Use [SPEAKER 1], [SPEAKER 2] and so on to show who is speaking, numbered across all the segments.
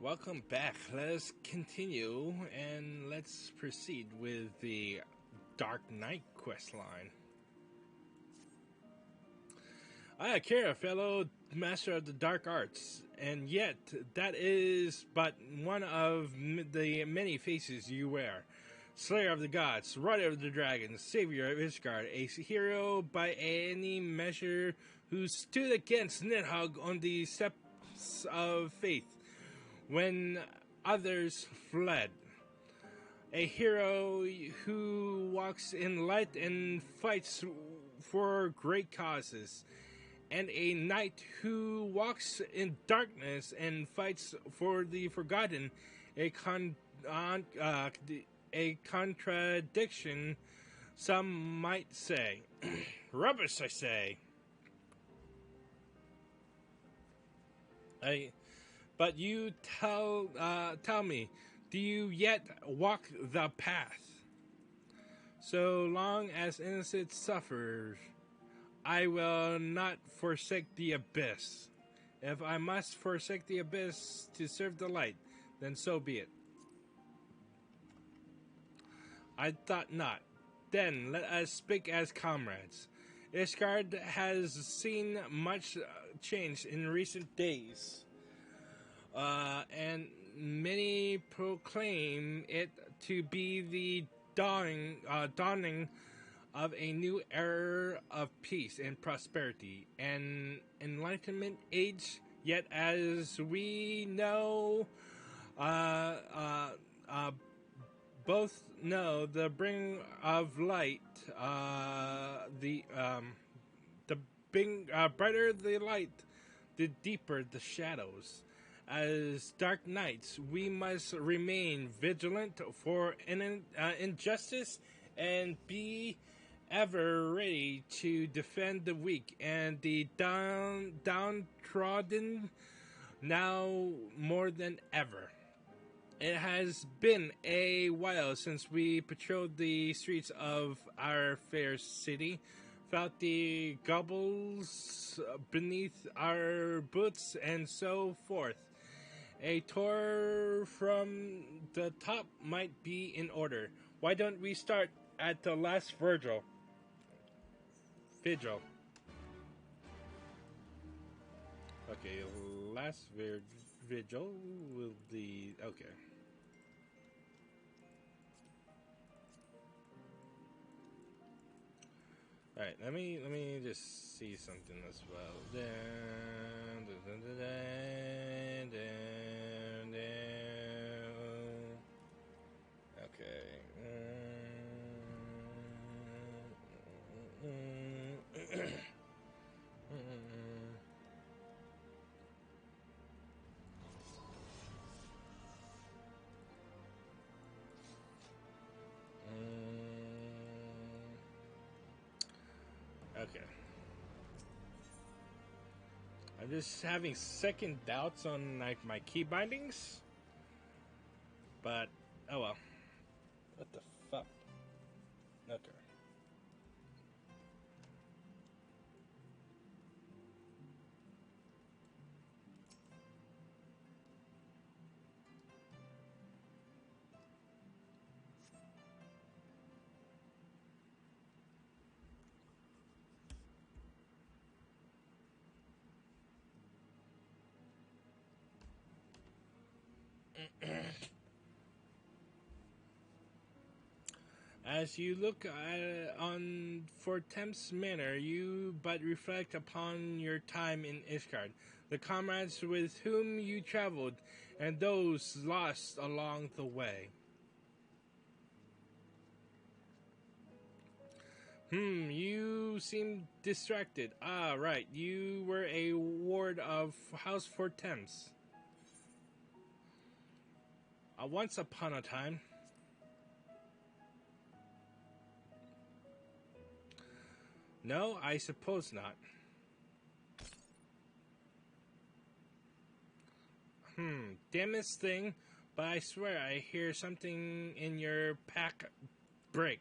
[SPEAKER 1] Welcome back. Let us continue and let's proceed with the Dark Knight quest line. I, Akira, fellow master of the dark arts, and yet that is but one of the many faces you wear. Slayer of the gods, rider of the dragons, savior of Ishgard, a hero by any measure who stood against Nidhogg on the steps of faith when others fled. A hero who walks in light and fights for great causes, and a knight who walks in darkness and fights for the forgotten. A contradiction, some might say. Rubbish, I say. But you tell me, do you yet walk the path? So long as innocence suffers, I will not forsake the abyss. If I must forsake the abyss to serve the light, then so be it. I thought not. Then let us speak as comrades. Ishgard has seen much change in recent days, and many proclaim it to be the dawning of a new era of peace and prosperity, an enlightenment age. Yet, as we know, both know, the bring of light, brighter the light, the deeper the shadows. As dark knights, we must remain vigilant for injustice and be ever ready to defend the weak and the downtrodden, now more than ever. It has been a while since we patrolled the streets of our fair city, felt the gobbles beneath our boots, and so forth. A tour from the top might be in order. Why don't we start at the last vigil? Okay, last vigil will be okay. All right, let me just see something as well. Okay. Okay. I'm just having second doubts on like my key bindings, but oh well. What the fuck? Okay. As you look on for Thames Manor, you but reflect upon your time in Ishgard, the comrades with whom you traveled, and those lost along the way. You seem distracted. Ah, right, you were a ward of House for Thames. Once upon a time. No, I suppose not. Damnest thing, but I swear I hear something in your pack break.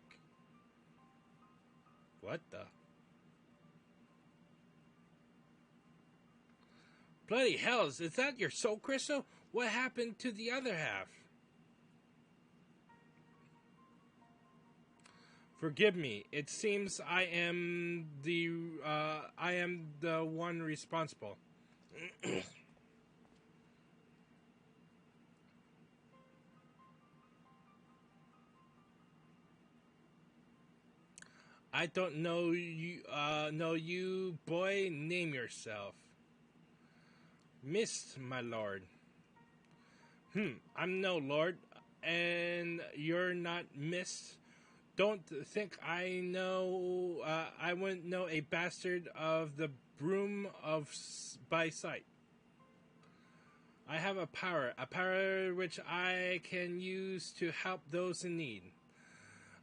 [SPEAKER 1] What the? Bloody hells, is that your soul crystal? What happened to the other half? Forgive me. It seems I am the one responsible. I don't know you. Know you, boy. Name yourself. Mist, my lord. I'm no lord, and you're not Mist. Don't think I know. I wouldn't know a bastard of the broom of by sight. I have a power which I can use to help those in need.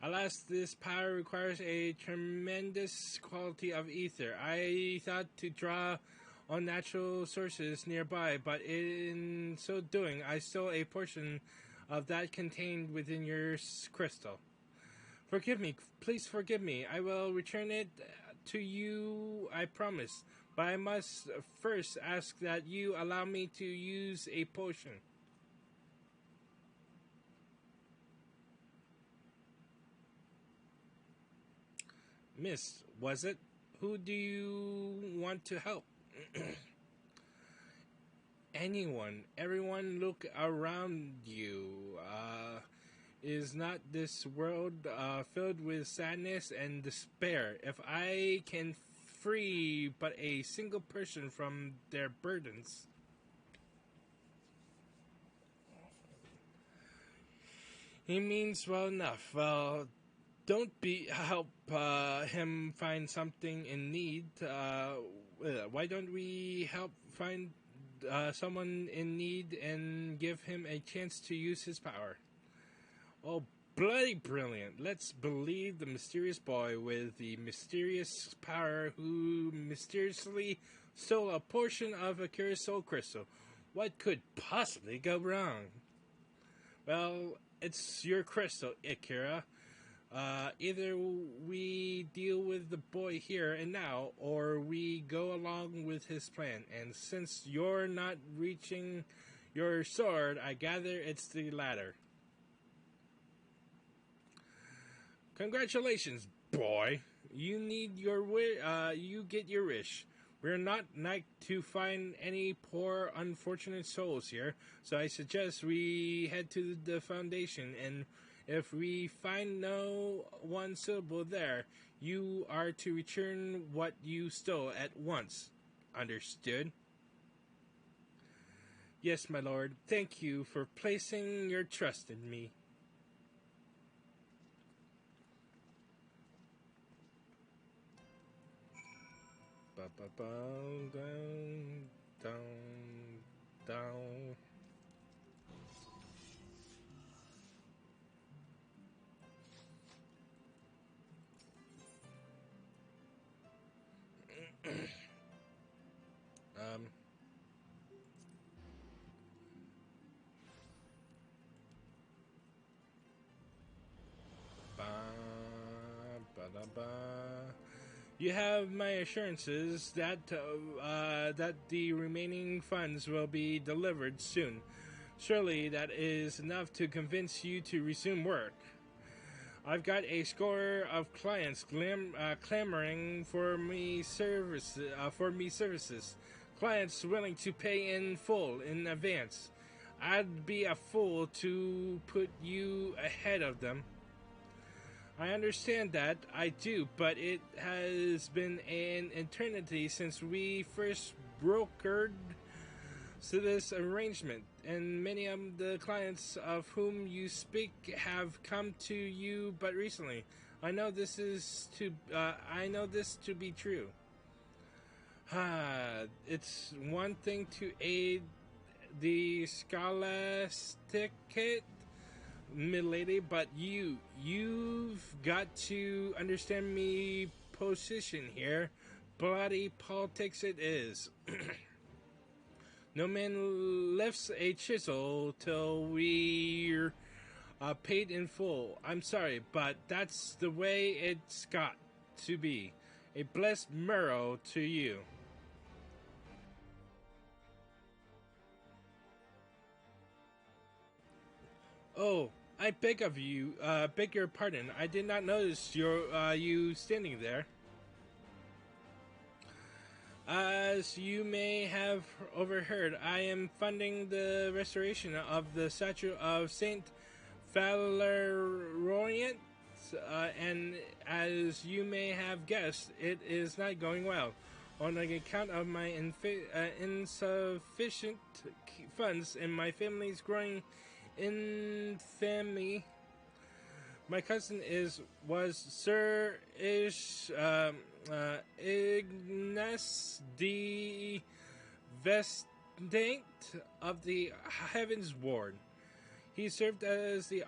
[SPEAKER 1] Alas, this power requires a tremendous quality of ether. I thought to draw on natural sources nearby, but in so doing, I stole a portion of that contained within your crystal. Forgive me, please forgive me. I will return it to you, I promise. But I must first ask that you allow me to use a potion. Miss, was it? Who do you want to help? Anyone, everyone, look around you. Is not this world filled with sadness and despair? If I can free but a single person from their burdens. He means well enough. Well, don't help him find something in need. Why don't we help find someone in need and give him a chance to use his power? Oh, bloody brilliant. Let's believe the mysterious boy with the mysterious power who mysteriously stole a portion of Akira's soul crystal. What could possibly go wrong? Well, it's your crystal, Akira. Either we deal with the boy here and now, or we go along with his plan. And since you're not reaching your sword, I gather it's the latter. Congratulations, boy. You need your you get your wish. We're not like to find any poor, unfortunate souls here, so I suggest we head to the foundation, and if we find no one suitable there, you are to return what you stole at once. Understood? Yes, my lord. Thank you for placing your trust in me. Down, down, down. um. Ba, ba, da, ba. You have my assurances that that the remaining funds will be delivered soon. Surely that is enough to convince you to resume work. I've got a score of clients clamoring for me services. Clients willing to pay in full in advance. I'd be a fool to put you ahead of them. I understand that, I do, but it has been an eternity since we first brokered this arrangement, and many of the clients of whom you speak have come to you but recently. I know this to be true. It's one thing to aid the scholasticate, milady, but you've got to understand me position here. Bloody politics it is. No man lifts a chisel till we're paid in full. I'm sorry, but that's the way it's got to be. A blessed morrow to you. Oh, I beg of you, beg your pardon. I did not notice you standing there. As you may have overheard, I am funding the restoration of the statue of Saint Valerian, and as you may have guessed, it is not going well. On account of my insufficient funds and my family's growing infamy, my cousin was Sir Ignace de Vestant of the Heavens Ward. He served as the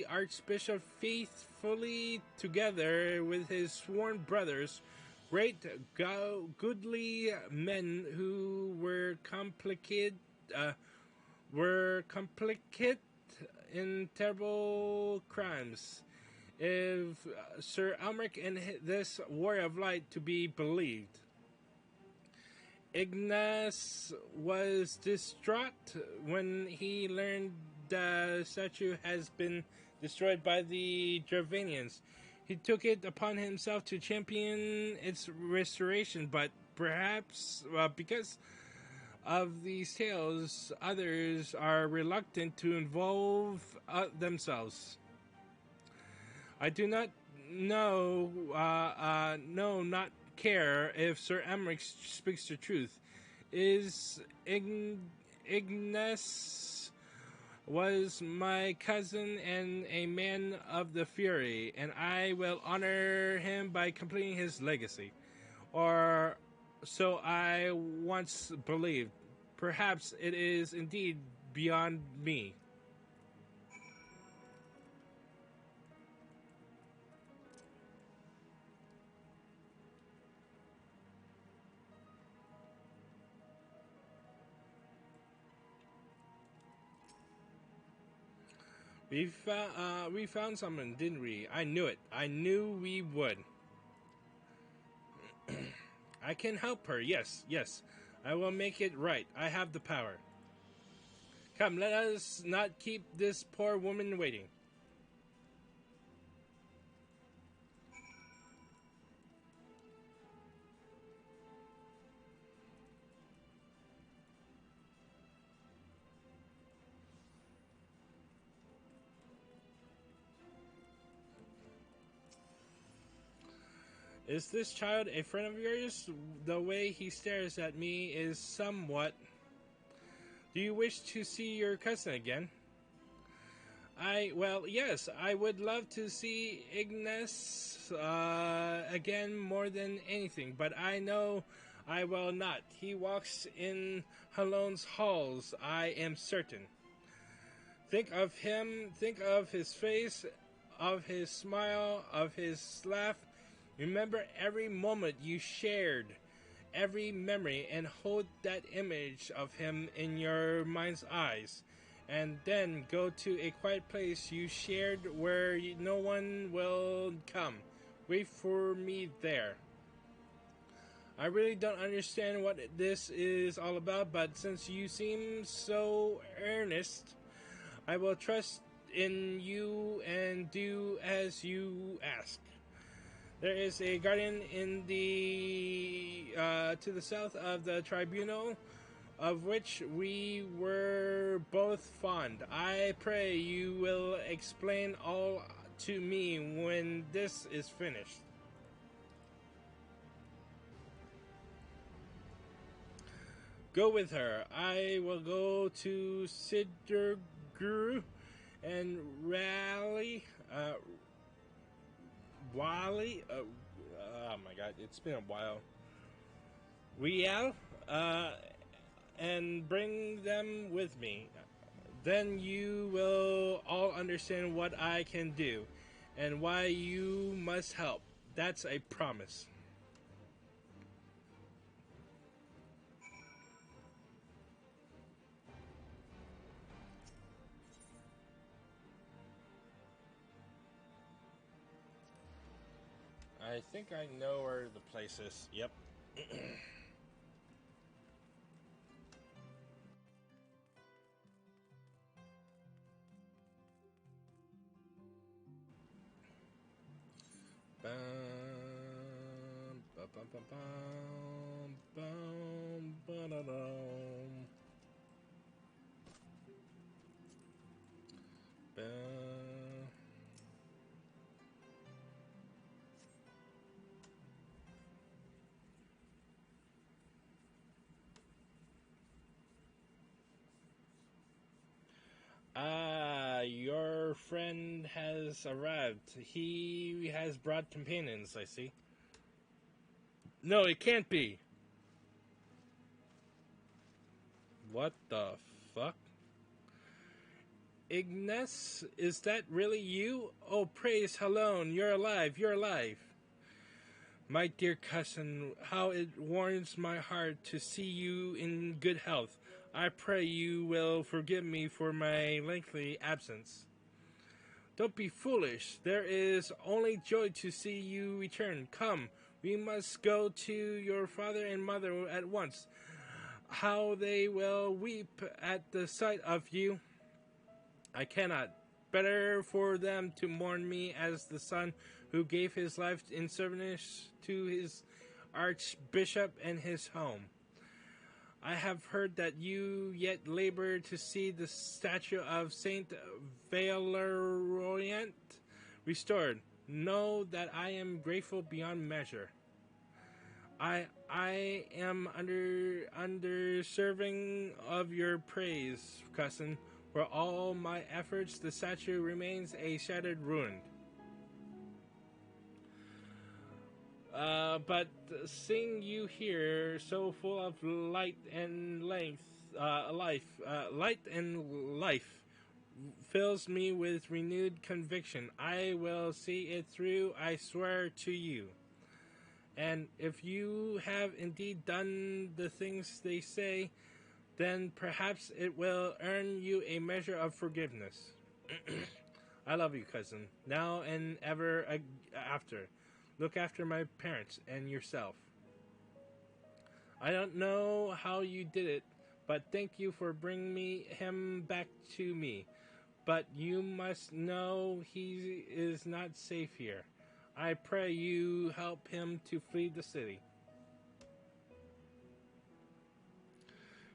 [SPEAKER 1] Archbishop faithfully together with his sworn brothers, great goodly men who were complicated in terrible crimes. If Sir Elmeric and this warrior of light to be believed, Ignace was distraught when he learned the statue has been destroyed by the Dravanians. He took it upon himself to champion its restoration, but perhaps because of these tales, others are reluctant to involve themselves. I do not know, not care if Sir Emmerich speaks the truth. Ignace was my cousin and a man of the Fury, and I will honor him by completing his legacy. Or so I once believed. Perhaps it is indeed beyond me. We found something, didn't we? I knew it. I knew we would. I can help her. Yes, yes. I will make it right. I have the power. Come, let us not keep this poor woman waiting. Is this child a friend of yours? The way he stares at me is somewhat... Do you wish to see your cousin again? Well, yes, I would love to see Ignace again more than anything, but I know I will not. He walks in Halone's halls, I am certain. Think of him, think of his face, of his smile, of his laugh. Remember every moment you shared, every memory, and hold that image of him in your mind's eyes. And then go to a quiet place you shared where no one will come. Wait for me there. I really don't understand what this is all about, but since you seem so earnest, I will trust in you and do as you ask. There is a garden in the to the south of the tribunal, of which we were both fond. I pray you will explain all to me when this is finished. Go with her. I will go to Sidurguru and Wally, oh my god, it's been a while. Rial, and bring them with me. Then you will all understand what I can do, and why you must help. That's a promise. I think I know where the place is. Yep. Your friend has arrived. He has brought companions, I see. No, it can't be. What the fuck? Ignace, is that really you? Oh, praise Halone, you're alive, you're alive. My dear cousin, how it warms my heart to see you in good health. I pray you will forgive me for my lengthy absence. Don't be foolish. There is only joy to see you return. Come, we must go to your father and mother at once. How they will weep at the sight of you. I cannot. Better for them to mourn me as the son who gave his life in service to his archbishop and his home. I have heard that you yet labor to see the statue of Saint Valeriant restored. Know that I am grateful beyond measure. I am under serving of your praise, cousin. For all my efforts, the statue remains a shattered ruin. But seeing you here, so full of light and life, fills me with renewed conviction. I will see it through, I swear to you. And if you have indeed done the things they say, then perhaps it will earn you a measure of forgiveness. I love you, cousin, now and ever after. Look after my parents and yourself. I don't know how you did it, but thank you for bringing him back to me. But you must know he is not safe here. I pray you help him to flee the city.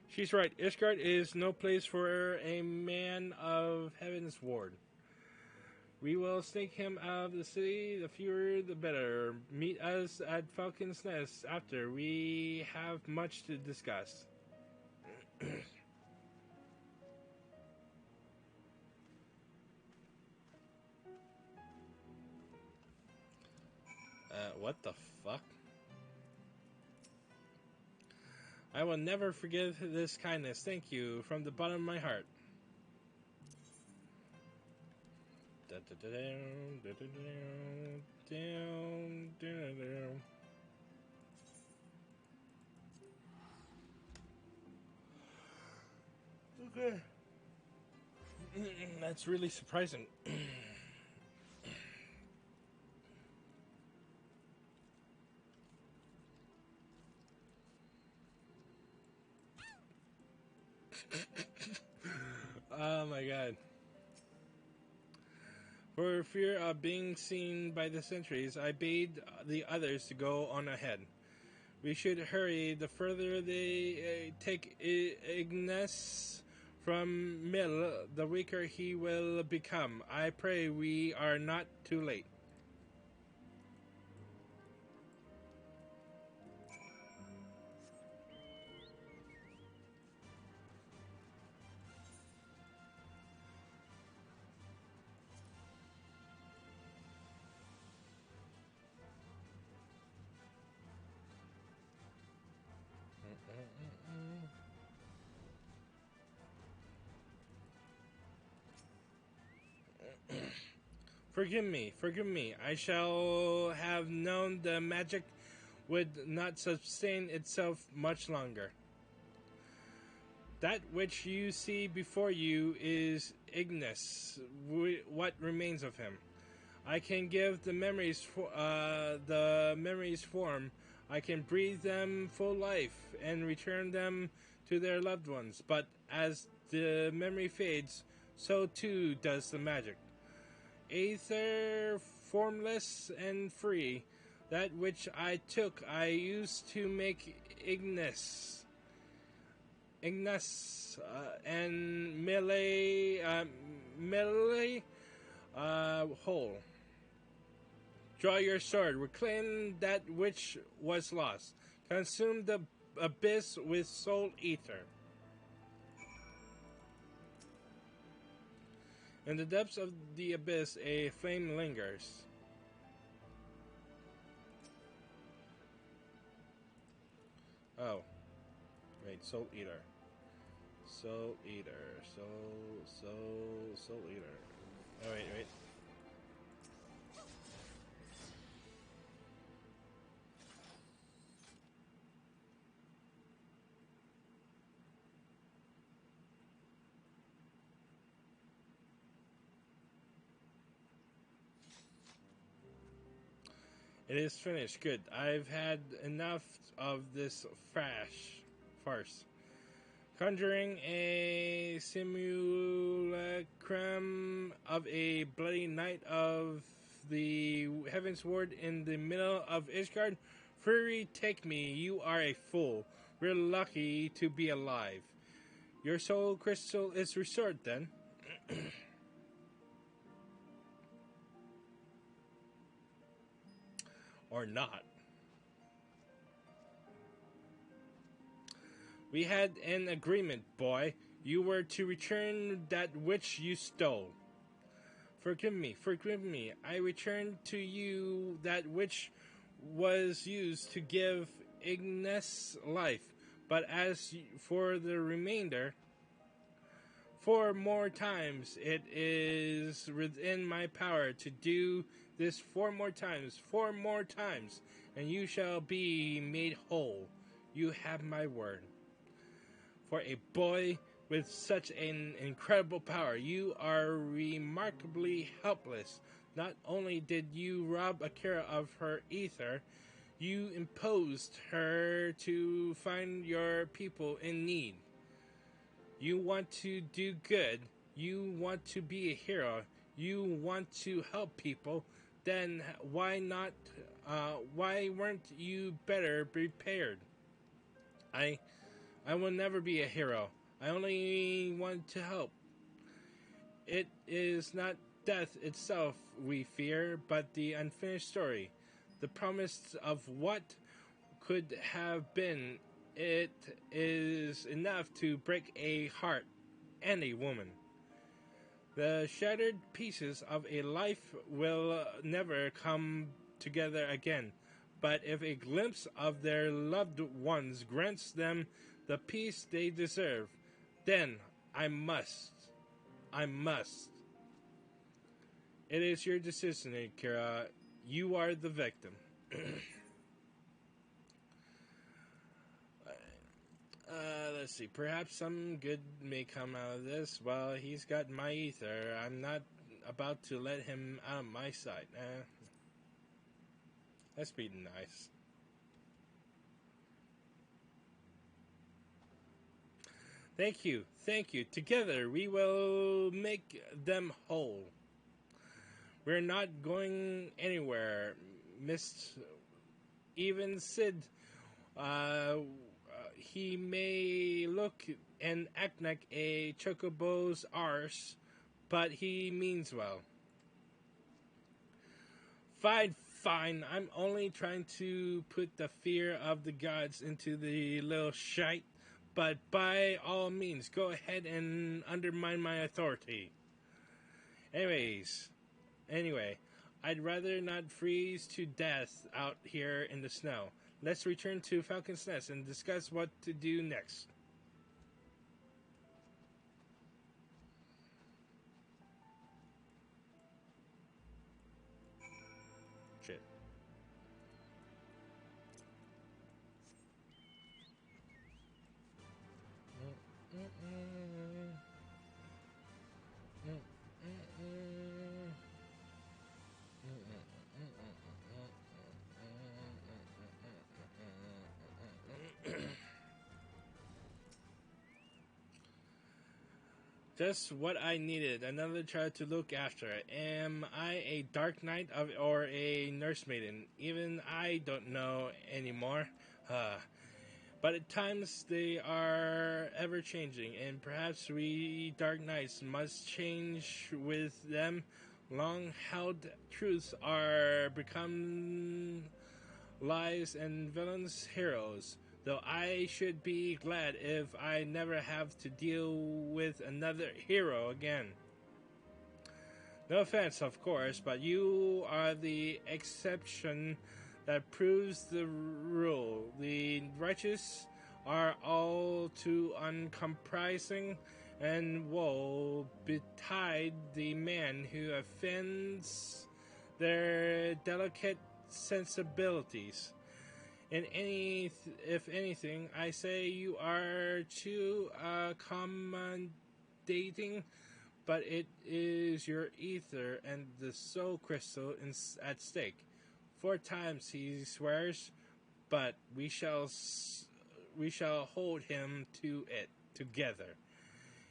[SPEAKER 1] She's right. Ishgard is no place for a man of heaven's ward. We will snake him out of the city, the fewer the better. Meet us at Falcon's Nest after. We have much to discuss. What the fuck? I will never forget this kindness. Thank you from the bottom of my heart. Okay. That's really surprising. Oh my god. For fear of being seen by the sentries, I bade the others to go on ahead. We should hurry. The further they take Ignace from Mill, the weaker he will become. I pray we are not too late. Forgive me. I shall have known the magic would not sustain itself much longer. That which you see before you is Ignace, what remains of him. I can give the memories form. I can breathe them full life and return them to their loved ones. But as the memory fades, so too does the magic. Aether, formless and free, That which I took, I used to make Ignis, and melee, whole. Draw your sword, reclaim that which was lost. Consume the abyss with soul ether. In the depths of the abyss, a flame lingers. Oh. Wait, Soul Eater. Soul Eater. Soul Eater. Oh, wait. It is finished. Good. I've had enough of this farce. Conjuring a simulacrum of a bloody night of the Heaven's Ward in the middle of Ishgard. Fury, take me. You are a fool. We're lucky to be alive. Your soul crystal is restored then. Or not. We had an agreement, boy. You were to return that which you stole. Forgive me. I return to you that which was used to give Ignis life. But as for the remainder, 4 more times it is within my power to do this 4 more times, and you shall be made whole. You have my word. For a boy with such an incredible power, you are remarkably helpless. Not only did you rob Akira of her ether, you imposed her to find your people in need. You want to do good. You want to be a hero. You want to help people. Then why not? Why weren't you better prepared? I will never be a hero. I only want to help. It is not death itself we fear, but the unfinished story. The promise of what could have been. It is enough to break a heart and a woman. The shattered pieces of a life will never come together again. But if a glimpse of their loved ones grants them the peace they deserve, then I must. It is your decision, Akira. You are the victim. Let's see. Perhaps some good may come out of this. Well, he's got my ether. I'm not about to let him out of my sight. Let's be nice. Thank you. Together we will make them whole. We're not going anywhere. Even Sid, he may look and act like a chocobo's arse, but he means well. Fine. I'm only trying to put the fear of the gods into the little shite. But by all means, go ahead and undermine my authority. Anyway, I'd rather not freeze to death out here in the snow. Let's return to Falcon's Nest and discuss what to do next. Shit. Just what I needed, another child to look after. Am I a dark knight or a nurse maiden? Even I don't know anymore. Uh, but at times they are ever changing, and perhaps we dark knights must change with them. Long held truths are become lies and villains heroes. Though I should be glad if I never have to deal with another hero again. No offense, of course, but you are the exception that proves the rule. The righteous are all too uncompromising, and woe betide the man who offends their delicate sensibilities. If anything, I say you are too accommodating, but it is your ether and the soul crystal at stake. 4 times he swears, but we shall hold him to it together.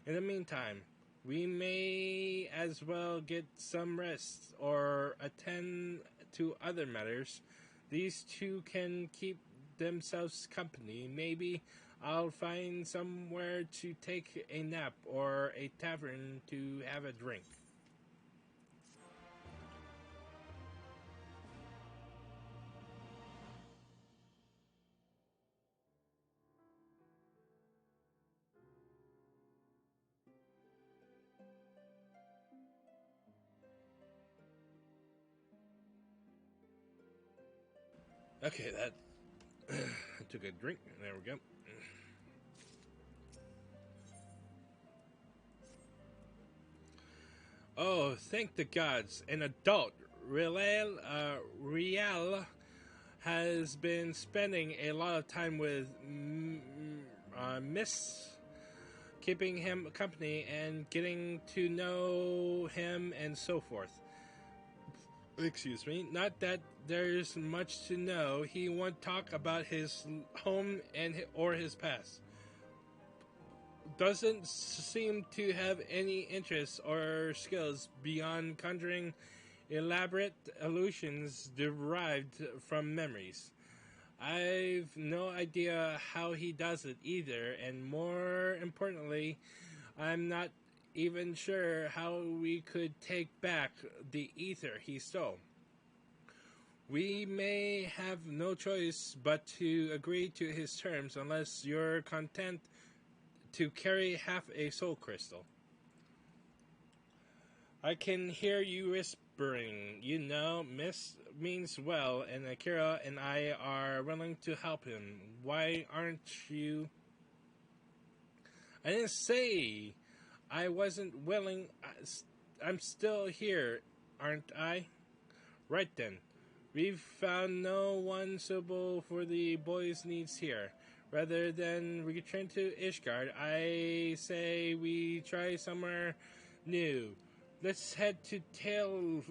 [SPEAKER 1] In the meantime, we may as well get some rest or attend to other matters. These two can keep themselves company. Maybe I'll find somewhere to take a nap or a tavern to have a drink. Okay, that I took a drink. There we go. Oh, thank the gods! An adult, Riel has been spending a lot of time with Miss, keeping him company and getting to know him and so forth. Excuse me. Not that there's much to know. He won't talk about his home or his past. Doesn't seem to have any interests or skills beyond conjuring elaborate illusions derived from memories. I've no idea how he does it either, and more importantly, I'm not even sure how we could take back the ether he stole. We may have no choice but to agree to his terms unless you're content to carry half a soul crystal. I can hear you whispering. You know, Miss means well, and Akira and I are willing to help him. Why aren't you? I didn't say I wasn't willing. I'm still here, aren't I? Right then. We've found no one suitable for the boy's needs here. Rather than return to Ishgard, I say we try somewhere new. Let's head to Tail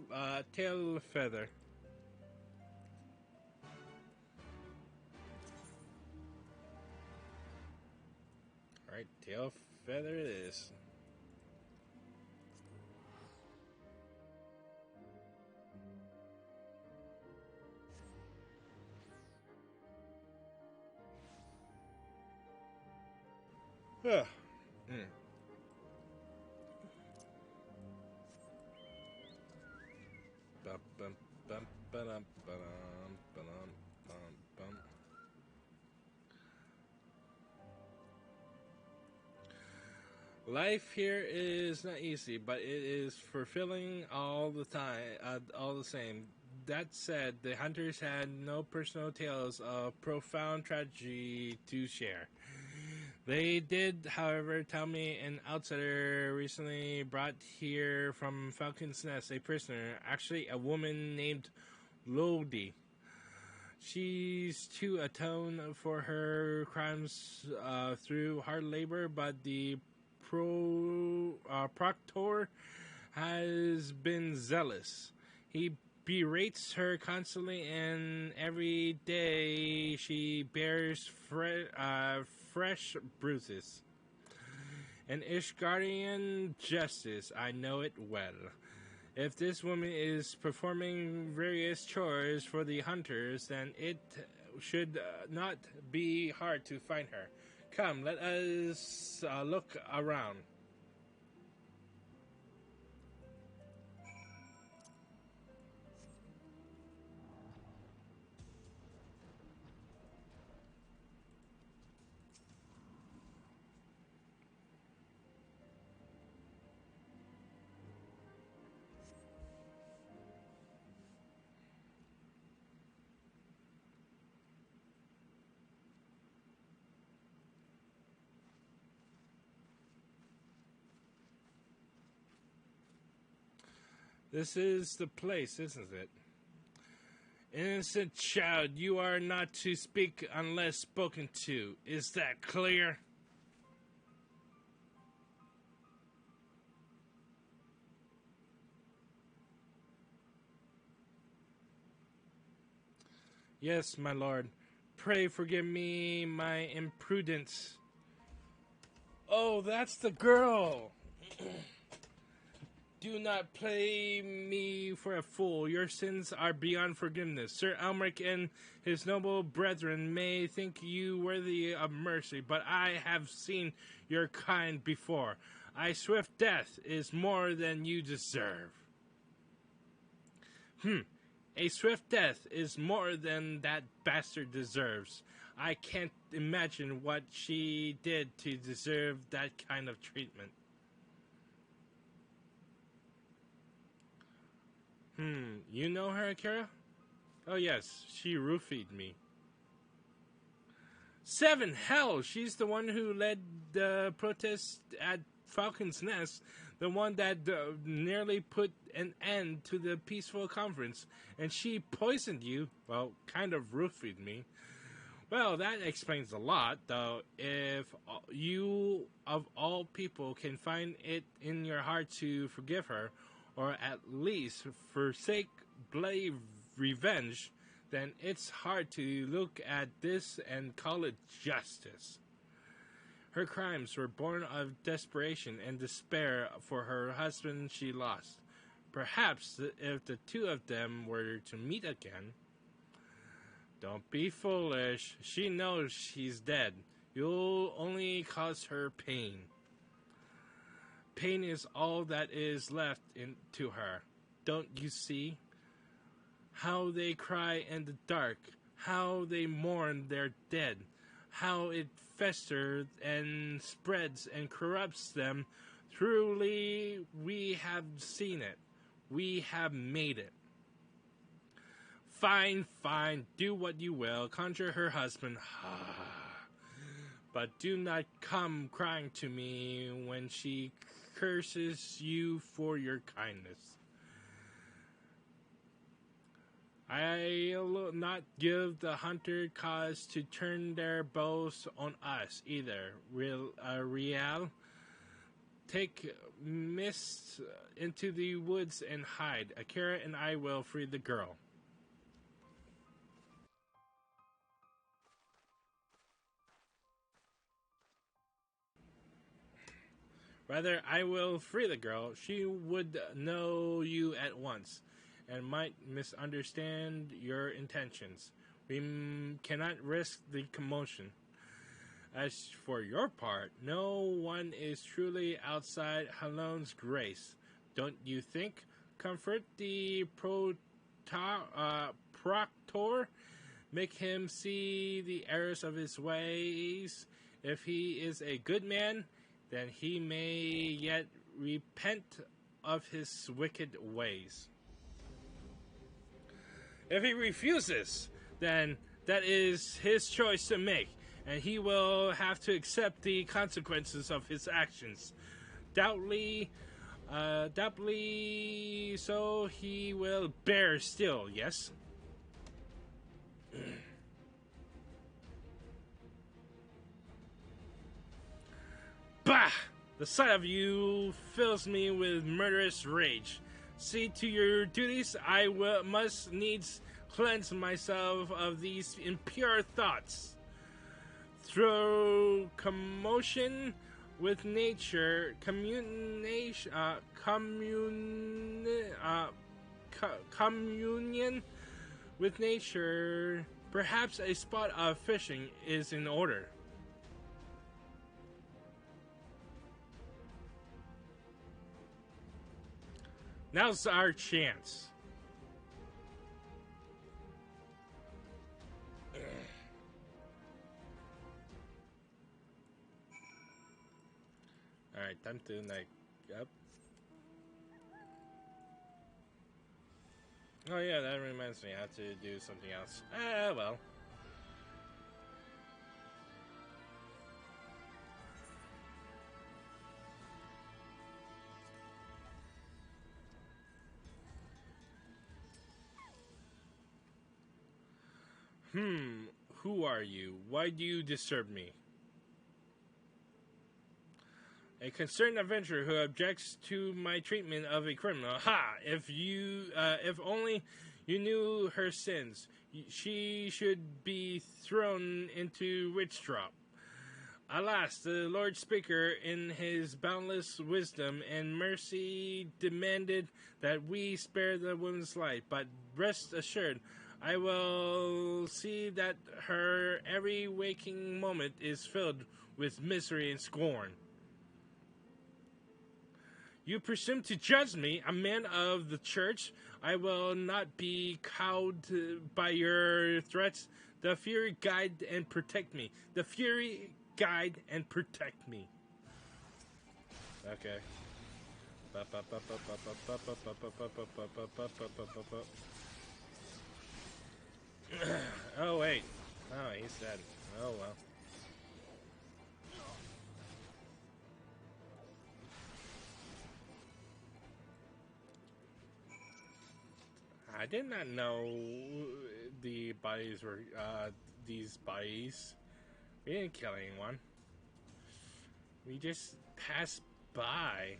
[SPEAKER 1] Feather. Alright, Tail Feather it is. Ugh. Mm. Bum, bum, bum, ba-dum, ba-dum, ba-dum, bum, bum. Life here is not easy, but it is fulfilling all the time, all the same. That said, the hunters had no personal tales of profound tragedy to share. They did, however, tell me an outsider recently brought here from Falcon's Nest a prisoner, actually a woman named Lodi. She's to atone for her crimes through hard labor, but the proctor has been zealous. He berates her constantly, and every day she bears fresh bruises. and Ishgardian justice. I know it well. If this woman is performing various chores for the hunters, then it should not be hard to find her. Come, let us look around. This is the place, isn't it? Innocent child, you are not to speak unless spoken to. Is that clear? Yes, my lord. Pray forgive me my imprudence. Oh, that's the girl! Do not play me for a fool. Your sins are beyond forgiveness. Sir Elmeric and his noble brethren may think you worthy of mercy, but I have seen your kind before. A swift death is more than you deserve. A swift death is more than that bastard deserves. I can't imagine what she did to deserve that kind of treatment. You know her, Akira? Oh yes, she roofied me. Seven, hell, she's the one who led the protest at Falcon's Nest, the one that nearly put an end to the peaceful conference, and she poisoned you, well, kind of roofied me. Well, that explains a lot, though. If you, of all people, can find it in your heart to forgive her, or at least forsake bloody revenge, then it's hard to look at this and call it justice. Her crimes were born of desperation and despair for her husband she lost. Perhaps if the two of them were to meet again... Don't be foolish. She knows she's dead. You'll only cause her pain. Pain is all that is left to her. Don't you see? How they cry in the dark. How they mourn their dead. How it festers and spreads and corrupts them. Truly, we have seen it. We have made it. Fine, fine, do what you will, conjure her husband, but do not come crying to me when she curses you for your kindness. I'll not give the hunter cause to turn their bows on us either, Rial. Take Mist into the woods and hide. Akira and I will free the girl. Rather, I will free the girl. She would know you at once, and might misunderstand your intentions. We cannot risk the commotion. As for your part, no one is truly outside Halon's grace. Don't you think? Comfort the proctor, make him see the errors of his ways. If he is a good man, then he may yet repent of his wicked ways. If he refuses, then that is his choice to make, and he will have to accept the consequences of his actions. Doubtly so he will bear still, yes? Bah! The sight of you fills me with murderous rage. See to your duties. I must needs cleanse myself of these impure thoughts. Through commotion with nature, communion with nature. Perhaps a spot of fishing is in order. Now's our chance. Alright, time to like up. Oh yeah, that reminds me, I have to do something else. Ah well. Who are you? Why do you disturb me? A concerned adventurer who objects to my treatment of a criminal. Ha! If only you knew her sins, she should be thrown into witch trap. Alas, the Lord Speaker, in his boundless wisdom and mercy, demanded that we spare the woman's life. But rest assured, I will see that her every waking moment is filled with misery and scorn. You presume to judge me, a man of the church? I will not be cowed by your threats. The Fury guide and protect me. The Fury guide and protect me. Okay. Oh wait. Oh, he's dead. Oh well. I did not know the bodies were these bodies. We didn't kill anyone. We just passed by.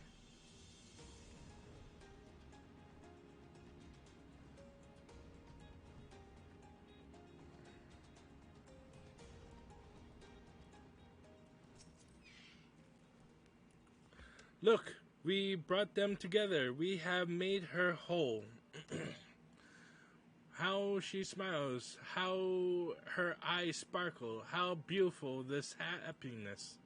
[SPEAKER 1] Look, we brought them together. We have made her whole. How she smiles, how her eyes sparkle, how beautiful this happiness.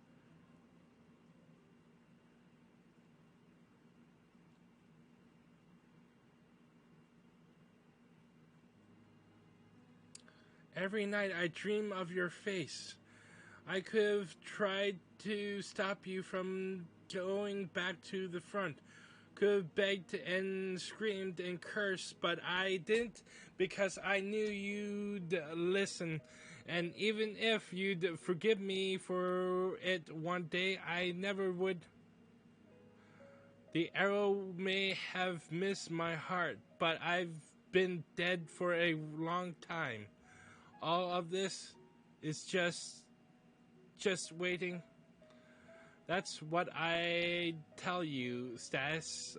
[SPEAKER 1] Every night I dream of your face. I could have tried to stop you from going back to the front. Could have begged and screamed and cursed, but I didn't because I knew you'd listen. And even if you'd forgive me for it one day, I never would. The arrow may have missed my heart, but I've been dead for a long time. All of this is just waiting. That's what I'd tell you, Stace,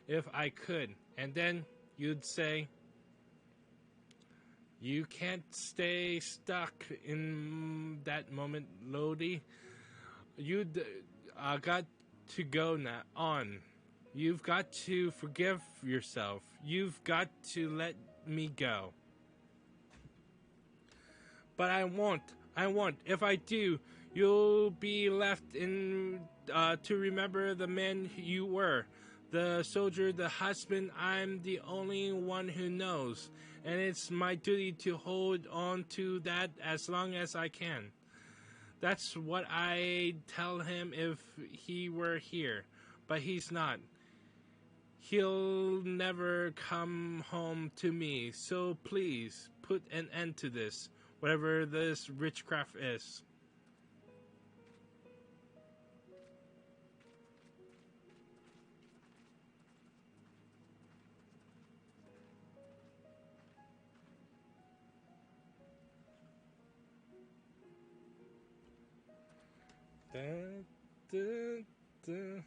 [SPEAKER 1] if I could. And then you'd say, you can't stay stuck in that moment, Lodi. You'd got to go now on. You've got to forgive yourself. You've got to let me go. But I won't. I won't. If I do, you'll be left in to remember the man you were, the soldier, the husband. I'm the only one who knows, and it's my duty to hold on to that as long as I can. That's what I'd tell him if he were here, but he's not. He'll never come home to me, so please put an end to this, whatever this witchcraft is. Dun, dun, dun.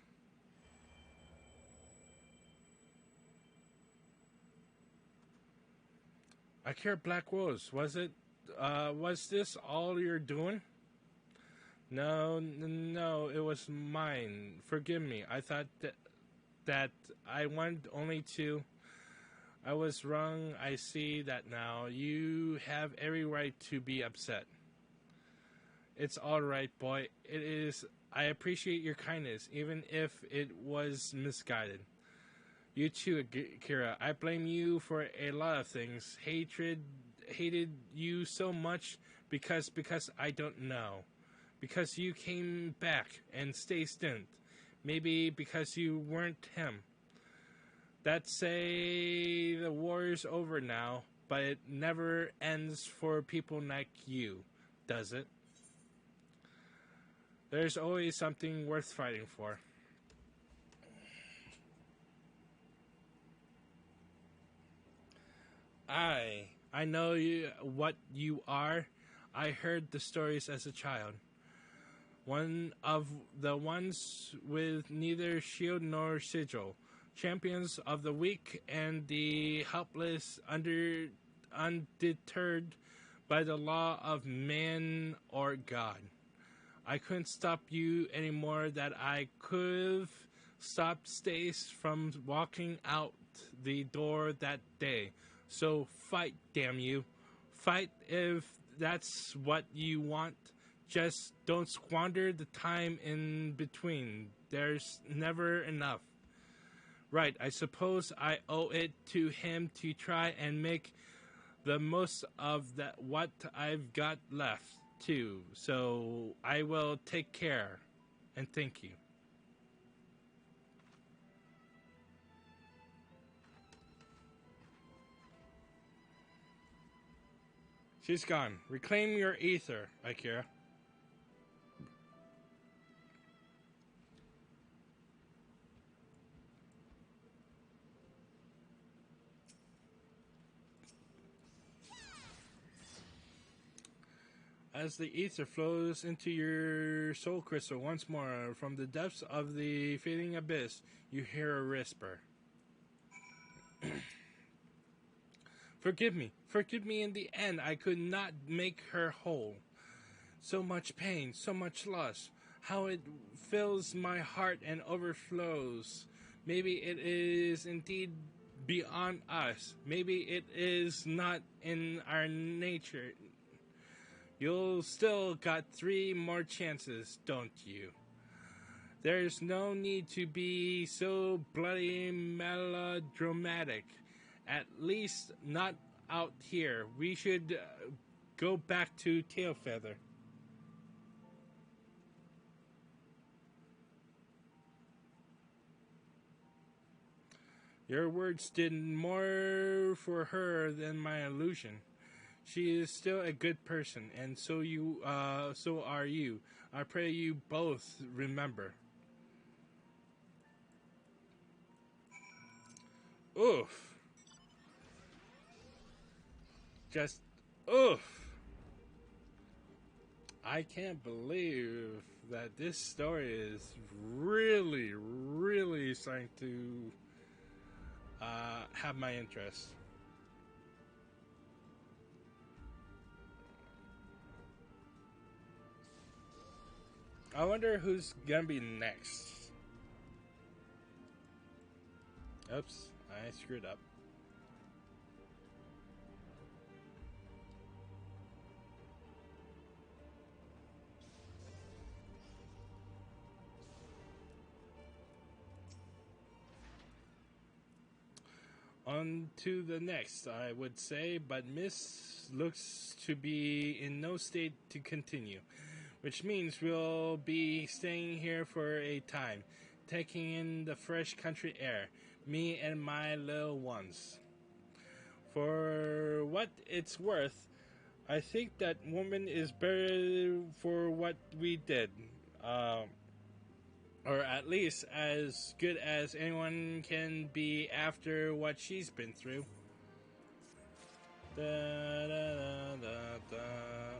[SPEAKER 1] I care Black Rose. Was this all you're doing? No, it was mine. Forgive me. I thought that I wanted only to. I was wrong. I see that now. You have every right to be upset. It's all right, boy. It is. I appreciate your kindness, even if it was misguided. You too, Kira. I blame you for a lot of things. Hated you so much because I don't know. Because you came back and stay stint. Maybe because you weren't him. That say the war's over now, but it never ends for people like you, does it? There's always something worth fighting for. I know what you are. I heard the stories as a child. One of the ones with neither shield nor sigil, champions of the weak and the helpless, undeterred by the law of man or God. I couldn't stop you any more than I could have stopped Stace from walking out the door that day. So fight, damn you. Fight if that's what you want. Just don't squander the time in between. There's never enough. Right, I suppose I owe it to him to try and make the most of that what I've got left too. So I will take care and thank you. She's gone. Reclaim your ether, Akira. As the ether flows into your soul crystal once more from the depths of the fading abyss, you hear a whisper. Forgive me in the end. I could not make her whole. So much pain, so much loss. How it fills my heart and overflows. Maybe it is indeed beyond us. Maybe it is not in our nature. You'll still got 3 more chances, don't you? There's no need to be so bloody melodramatic. At least not out here. We should go back to Tailfeather. Your words did more for her than my illusion. She is still a good person, and so are you. I pray you both remember. Oof. Just oof. I can't believe that this story is really starting to have my interest. I wonder who's gonna be next. Oops, I screwed up. On to the next, I would say, but Miss looks to be in no state to continue, which means we'll be staying here for a time, taking in the fresh country air, me and my little ones. For what it's worth, I think that woman is better for what we did. Or at least as good as anyone can be after what she's been through. Da, da, da, da, da.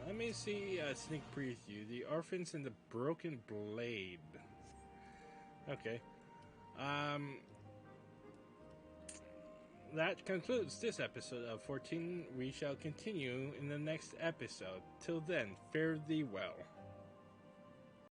[SPEAKER 1] Let me see a sneak preview. The Orphans and the Broken Blade. Okay. That concludes this episode of 14. We shall continue in the next episode. Till then, fare thee well.